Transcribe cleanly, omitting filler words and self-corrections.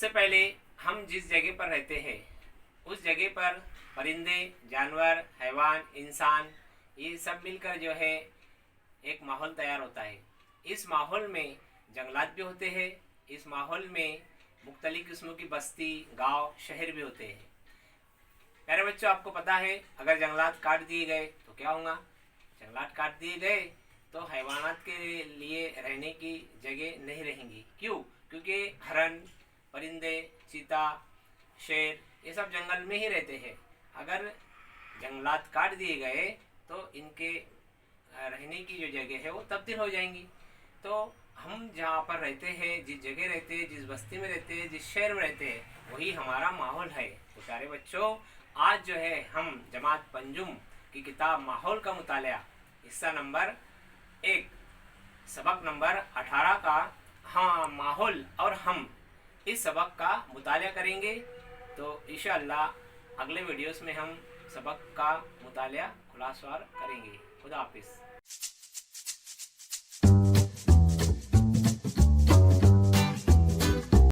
सबसे पहले हम जिस जगह पर रहते हैं उस जगह पर परिंदे, जानवर, हैवान, इंसान ये सब मिलकर जो है एक माहौल तैयार होता है। इस माहौल में जंगलात भी होते हैं। इस माहौल में मुख्तलिफ किस्मों की बस्ती, गांव, शहर भी होते हैं। प्यारे बच्चों, आपको पता है अगर जंगलात काट दिए गए तो क्या होगा? जंगलात काट दिए गए तो हैवानात के लिए रहने की जगह नहीं रहेंगी। क्यों? क्योंकि हरन, परिंदे, चीता, शेर ये सब जंगल में ही रहते हैं। अगर जंगलात काट दिए गए तो इनके रहने की जो जगह है वो तब्दील हो जाएंगी। तो हम जहाँ पर रहते हैं, जिस जगह रहते हैं, जिस बस्ती में रहते हैं, जिस शहर में रहते हैं, वही हमारा माहौल है। तो प्यारे बच्चों, आज जो है हम जमात पंजुम की किताब माहौल का मुतालिया हिस्सा नंबर 1 सबक नंबर 18 का हाँ माहौल और हम इस सबक का मुतालिया करेंगे। तो इंशाअल्लाह अगले वीडियोस में हम सबक का मुतालिया खुलासवार करेंगे। खुदा हाफिज़।